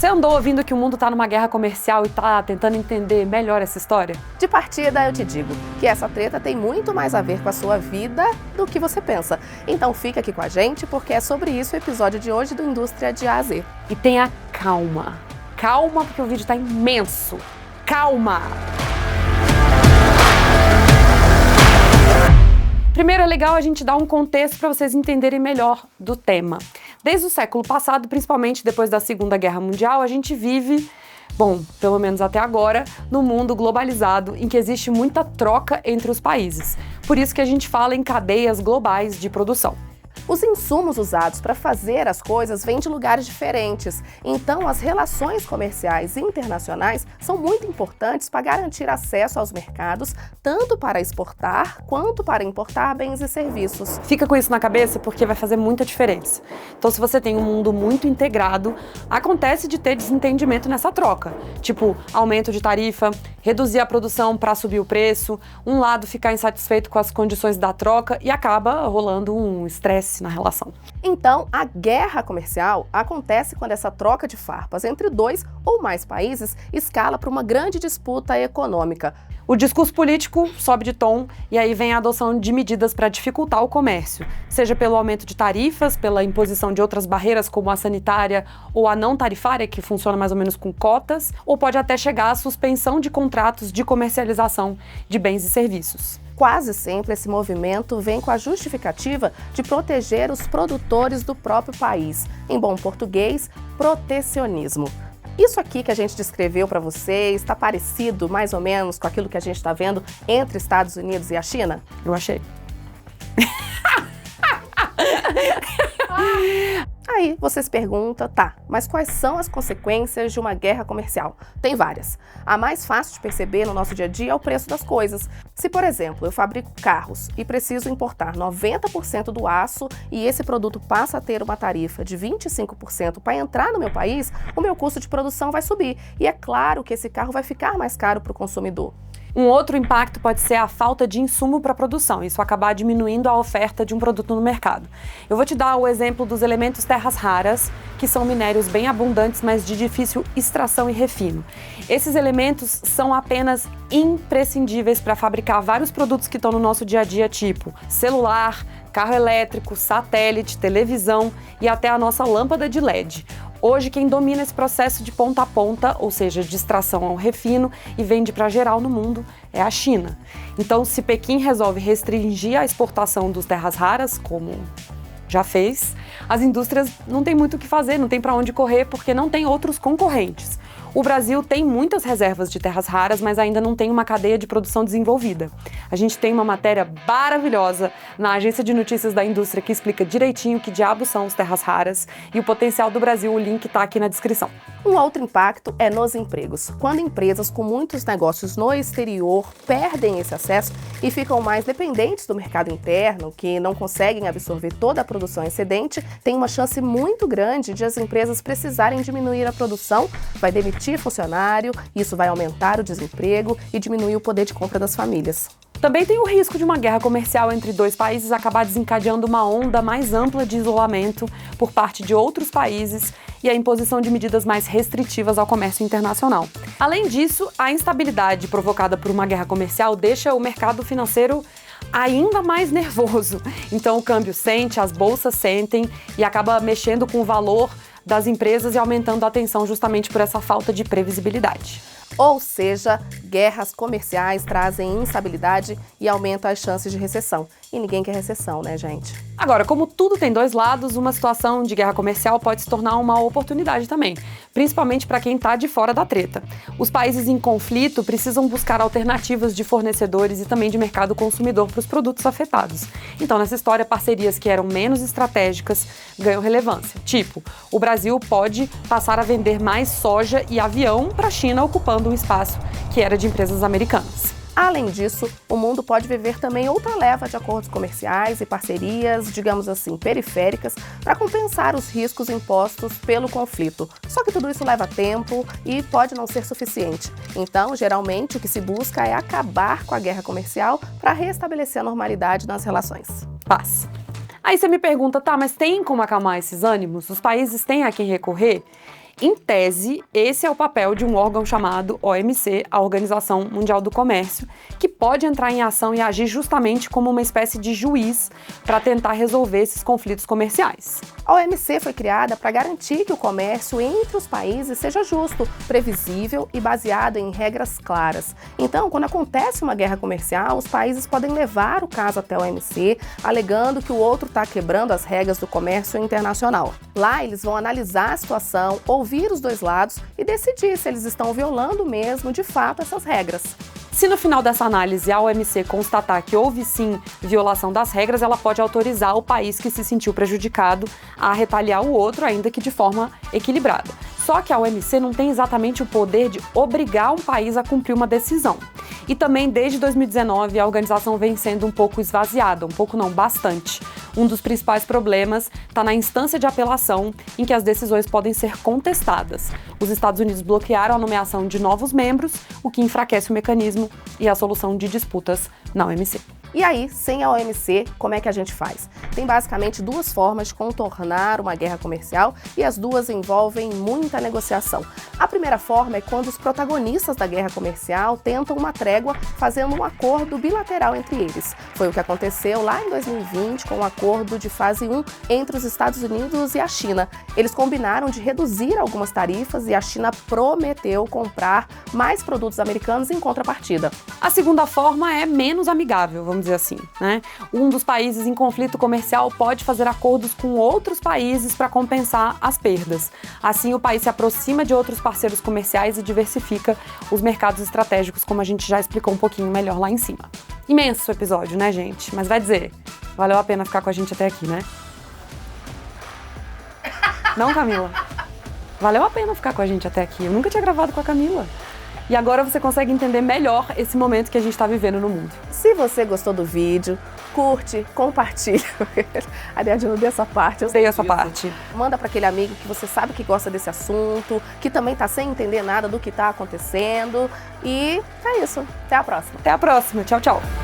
Você andou ouvindo que o mundo está numa guerra comercial e está tentando entender melhor essa história? De partida, eu te digo que essa treta tem muito mais a ver com a sua vida do que você pensa. Então fica aqui com a gente, porque é sobre isso o episódio de hoje do Indústria de A a Z. E tenha calma. Calma, porque o vídeo está imenso. Calma! Primeiro é legal a gente dar um contexto para vocês entenderem melhor do tema. Desde o século passado, principalmente depois da Segunda Guerra Mundial, a gente vive, pelo menos até agora, num mundo globalizado em que existe muita troca entre os países. Por isso que a gente fala em cadeias globais de produção. Os insumos usados para fazer as coisas vêm de lugares diferentes, então as relações comerciais internacionais são muito importantes para garantir acesso aos mercados, tanto para exportar quanto para importar bens e serviços. Fica com isso na cabeça porque vai fazer muita diferença. Então, se você tem um mundo muito integrado, acontece de ter desentendimento nessa troca, tipo aumento de tarifa, reduzir a produção para subir o preço, um lado ficar insatisfeito com as condições da troca e acaba rolando um estresse na relação. Então, a guerra comercial acontece quando essa troca de farpas entre dois ou mais países escala para uma grande disputa econômica. O discurso político sobe de tom e aí vem a adoção de medidas para dificultar o comércio, seja pelo aumento de tarifas, pela imposição de outras barreiras como a sanitária ou a não tarifária, que funciona mais ou menos com cotas, ou pode até chegar à suspensão de contratos de comercialização de bens e serviços. Quase sempre esse movimento vem com a justificativa de proteger os produtores do próprio país. Em bom português, protecionismo. Isso aqui que a gente descreveu para vocês está parecido mais ou menos com aquilo que a gente está vendo entre Estados Unidos e a China? Eu achei. Aí vocês perguntam, mas quais são as consequências de uma guerra comercial? Tem várias. A mais fácil de perceber no nosso dia a dia é o preço das coisas. Se, por exemplo, eu fabrico carros e preciso importar 90% do aço e esse produto passa a ter uma tarifa de 25% para entrar no meu país, o meu custo de produção vai subir. E é claro que esse carro vai ficar mais caro para o consumidor. Um outro impacto pode ser a falta de insumo para a produção, isso acabar diminuindo a oferta de um produto no mercado. Eu vou te dar o exemplo dos elementos terras raras, que são minérios bem abundantes, mas de difícil extração e refino. Esses elementos são apenas imprescindíveis para fabricar vários produtos que estão no nosso dia a dia, tipo celular, carro elétrico, satélite, televisão e até a nossa lâmpada de LED. Hoje, quem domina esse processo de ponta a ponta, ou seja, de extração ao refino e vende para geral no mundo, é a China. Então, se Pequim resolve restringir a exportação dos terras raras, como já fez, as indústrias não têm muito o que fazer, não tem para onde correr, porque não tem outros concorrentes. O Brasil tem muitas reservas de terras raras, mas ainda não tem uma cadeia de produção desenvolvida. A gente tem uma matéria maravilhosa na agência de notícias da indústria que explica direitinho que diabos são as terras raras e o potencial do Brasil, o link está aqui na descrição. Um outro impacto é nos empregos. Quando empresas com muitos negócios no exterior perdem esse acesso e ficam mais dependentes do mercado interno, que não conseguem absorver toda a produção excedente, tem uma chance muito grande de as empresas precisarem diminuir a produção, vai demitir funcionário, isso vai aumentar o desemprego e diminuir o poder de compra das famílias. Também tem o risco de uma guerra comercial entre dois países acabar desencadeando uma onda mais ampla de isolamento por parte de outros países e a imposição de medidas mais restritivas ao comércio internacional. Além disso, a instabilidade provocada por uma guerra comercial deixa o mercado financeiro ainda mais nervoso. Então o câmbio sente, as bolsas sentem e acaba mexendo com o valor das empresas e aumentando a tensão justamente por essa falta de previsibilidade. Ou seja, guerras comerciais trazem instabilidade e aumentam as chances de recessão. E ninguém quer recessão, né, gente? Agora, como tudo tem dois lados, uma situação de guerra comercial pode se tornar uma oportunidade também, principalmente para quem está de fora da treta. Os países em conflito precisam buscar alternativas de fornecedores e também de mercado consumidor para os produtos afetados. Então, nessa história, parcerias que eram menos estratégicas ganham relevância. Tipo, o Brasil pode passar a vender mais soja e avião para a China, ocupando um espaço que era de empresas americanas. Além disso, o mundo pode viver também outra leva de acordos comerciais e parcerias, digamos assim, periféricas, para compensar os riscos impostos pelo conflito. Só que tudo isso leva tempo e pode não ser suficiente. Então, geralmente, o que se busca é acabar com a guerra comercial para restabelecer a normalidade nas relações. Paz. Aí você me pergunta, tá, mas tem como acalmar esses ânimos? Os países têm a quem recorrer? Em tese, esse é o papel de um órgão chamado OMC, a Organização Mundial do Comércio, que pode entrar em ação e agir justamente como uma espécie de juiz para tentar resolver esses conflitos comerciais. A OMC foi criada para garantir que o comércio entre os países seja justo, previsível e baseado em regras claras. Então, quando acontece uma guerra comercial, os países podem levar o caso até a OMC, alegando que o outro está quebrando as regras do comércio internacional. Lá, eles vão analisar a situação, ouvir os dois lados e decidir se eles estão violando mesmo, de fato, essas regras. Se no final dessa análise a OMC constatar que houve sim violação das regras, ela pode autorizar o país que se sentiu prejudicado a retaliar o outro, ainda que de forma equilibrada. Só que a OMC não tem exatamente o poder de obrigar um país a cumprir uma decisão. E também, desde 2019, a organização vem sendo um pouco esvaziada, um pouco não, bastante. Um dos principais problemas está na instância de apelação, em que as decisões podem ser contestadas. Os Estados Unidos bloquearam a nomeação de novos membros, o que enfraquece o mecanismo e a solução de disputas na OMC. E aí, sem a OMC, como é que a gente faz? Tem basicamente duas formas de contornar uma guerra comercial e as duas envolvem muita negociação. A primeira forma é quando os protagonistas da guerra comercial tentam uma trégua fazendo um acordo bilateral entre eles. Foi o que aconteceu lá em 2020 com o acordo de fase 1 entre os Estados Unidos e a China. Eles combinaram de reduzir algumas tarifas e a China prometeu comprar mais produtos americanos em contrapartida. A segunda forma é menos amigável, vamos dizer assim, né? Um dos países em conflito comercial pode fazer acordos com outros países para compensar as perdas. Assim, o país se aproxima de outros parceiros comerciais e diversifica os mercados estratégicos, como a gente já explicou um pouquinho melhor lá em cima. Imenso episódio, né, gente? Mas vai dizer, valeu a pena ficar com a gente até aqui, né? Não, Camila? Valeu a pena ficar com a gente até aqui. Eu nunca tinha gravado com a Camila. E agora você consegue entender melhor esse momento que a gente está vivendo no mundo. Se você gostou do vídeo, curte, compartilha. Aliás, eu não dei essa parte. Eu sei essa parte. Manda para aquele amigo que você sabe que gosta desse assunto, que também está sem entender nada do que está acontecendo. E é isso. Até a próxima. Até a próxima. Tchau, tchau.